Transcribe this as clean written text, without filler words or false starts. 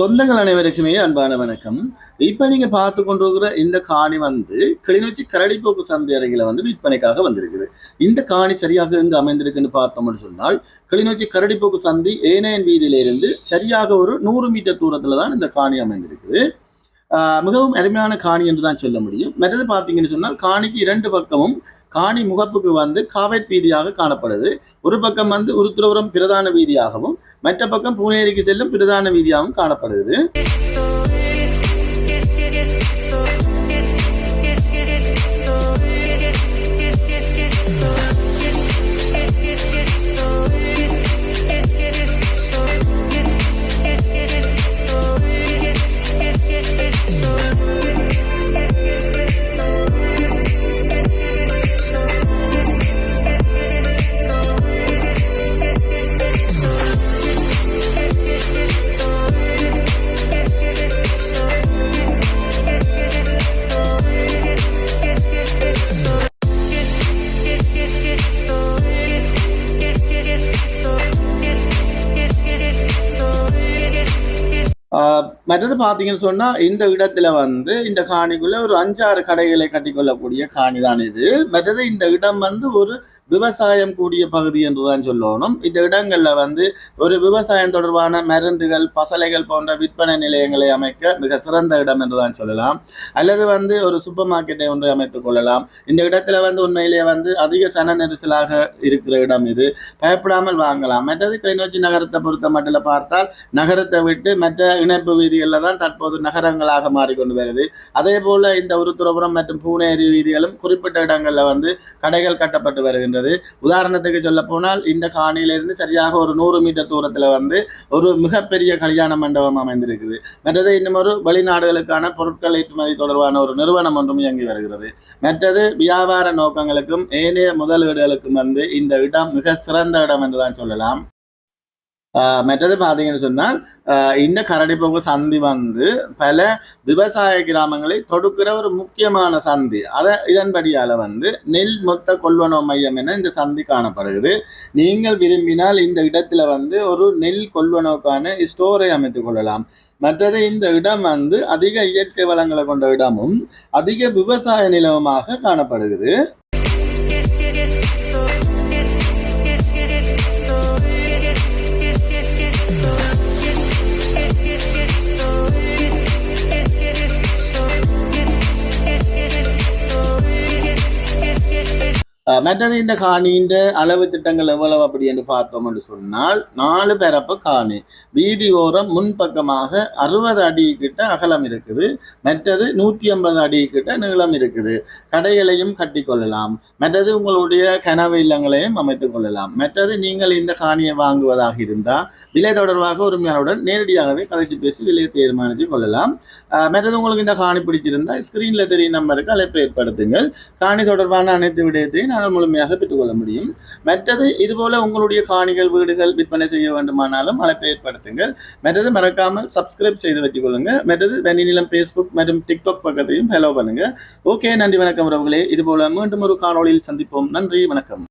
சொந்தங்கள் அனைவருக்குமே அன்பான வணக்கம். இப்ப நீங்க பார்த்து கொண்டிருக்கிற இந்த காணி கிளிநொச்சி கரடிப்போக்கு சந்தை அருகில விற்பனைக்காக வந்திருக்குது. இந்த காணி சரியாக எங்கு அமைந்திருக்குன்னு பார்த்தோம்னு சொன்னால், கிளிநொச்சி கரடிப்போக்கு சந்தை ஏனையன் வீதியிலிருந்து சரியாக ஒரு 100 மீட்டர் தூரத்துல தான் இந்த காணி அமைந்திருக்குது. மிகவும் அருமையான காணி என்று தான் சொல்ல முடியும். மற்றது பார்த்தீங்கன்னு சொன்னால், காணிக்கு 2 பக்கமும் காணி முகப்புக்கு காவேட் வீதியாக காணப்படுது. ஒரு பக்கம் உருத்திரபுரம் பிரதான வீதியாகவும், மற்ற பக்கம் பூனேரிக்கு செல்லும் பிரதான வீதியாகவும் காணப்படுது. மற்றது பார்த்தீங்கன்னு சொன்னா, இந்த இடத்துல இந்த காணிக்குள்ள ஒரு 5-6 கடைகளை கட்டிக்கொள்ளக்கூடிய காணி தான் இது. மற்றது இந்த இடம் ஒரு விவசாயம் கூடிய பகுதி என்றுதான் சொல்லணும். இந்த இடங்கள்ல ஒரு விவசாயம் தொடர்பான மருந்துகள், பசலைகள் போன்ற விற்பனை நிலையங்களை அமைக்க மிக சிறந்த இடம் என்றுதான் சொல்லலாம். அல்லது ஒரு சூப்பர் மார்க்கெட்டை ஒன்றை அமைத்துக் கொள்ளலாம். இந்த இடத்துல உண்மையிலேயே அதிக சன நெரிசலாக இருக்கிற இடம் இது. பயப்படாமல் வாங்கலாம். மற்றது கிளிநொச்சி நகரத்தை பொறுத்த மட்டும் பார்த்தால், நகரத்தை விட்டு மற்ற இணைப்பு வீதிகளில் தான் தற்போது நகரங்களாக மாறிக்கொண்டு வருது. அதே போல இந்த உருத்திரபுரம் மற்றும் பூனேரி வீதிகளும் குறிப்பிட்ட இடங்கள்ல கடைகள் கட்டப்பட்டு வருகின்றது. உதாரணத்துக்கு சொல்ல போனால், இந்த காணியிலிருந்து சரியாக ஒரு 100 மீட்டர் தூரத்துல ஒரு மிகப்பெரிய கல்யாண மண்டபம் அமைந்திருக்குது. மற்றது இன்னும் ஒரு வெளிநாடுகளுக்கான பொருட்கள் ஏற்றுமதி தொடர்பான ஒரு நிறுவனம் ஒன்றும் இயங்கி வருகிறது. மற்றது வியாபார நோக்கங்களுக்கும் ஏனைய முதலீடுகளுக்கும் இந்த இடம் மிக சிறந்த இடம் என்றுதான் சொல்லலாம். மற்றது பார்த்தீங்கன்னு சொன்னால், இந்த கரடிப்போக்கு சந்தி பல விவசாய கிராமங்களை தொடுக்கிற ஒரு முக்கியமான சந்தி. இதன்படியால நெல் மொத்த கொள்வனவு மையம் என இந்த சந்தி காணப்படுகிறது. நீங்கள் விரும்பினால் இந்த இடத்துல ஒரு நெல் கொள்வனவுக்கான ஸ்டோரை அமைத்துக் கொள்ளலாம். மற்றது இந்த இடம் அதிக இயற்கை வளங்களை கொண்ட இடமும் அதிக விவசாய நிலவுமாக காணப்படுகிறது. மற்றது இந்த காணியின் அளவு திட்டங்கள் எவ்வளவு அப்படி என்று பார்த்தோம் என்று சொன்னால், 4 பரப்பு காணி. வீதி ஓரம் முன்பக்கமாக 60 அடி கிட்ட அகலம் இருக்குது. மற்றது 150 அடி கிட்ட நீளம் இருக்குது. கடைகளையும் கட்டி கொள்ளலாம். மற்றது உங்களுடைய கனவு இல்லங்களையும் அமைத்துக் கொள்ளலாம். மற்றது நீங்கள் இந்த காணியை வாங்குவதாக இருந்தால், விலை தொடர்பாக உரிமையாளருடன் நேரடியாகவே கதைச்சு பேசி விலையை தீர்மானித்து கொள்ளலாம். மற்றது உங்களுக்கு இந்த காணி பிடிச்சிருந்தா ஸ்கிரீன்ல தெரியும் நம்பருக்கு அழைப்பு ஏற்படுத்துங்கள். காணி தொடர்பான அனைத்து விடயத்தையும் நாங்கள் முழுமையாக பெற்றுக்கொள்ள முடியும். மற்றது இதுபோல உங்களுடைய காணிகள், வீடுகள் விற்பனை செய்ய வேண்டுமானாலும் அழைப்பு ஏற்படுத்துங்கள். மற்றது மறக்காமல் சப்ஸ்கிரைப் செய்து வச்சுக் கொள்ளுங்க. மற்றது வெண்ணிலம் பேஸ்புக் மற்றும் டிக்டாக் பக்கத்தையும் ஃபாலோ பண்ணுங்க. ஓகே, நன்றி வணக்கம் உறவுகளே. இதுபோல மீண்டும் ஒரு காணொளியில் சந்திப்போம். நன்றி, வணக்கம்.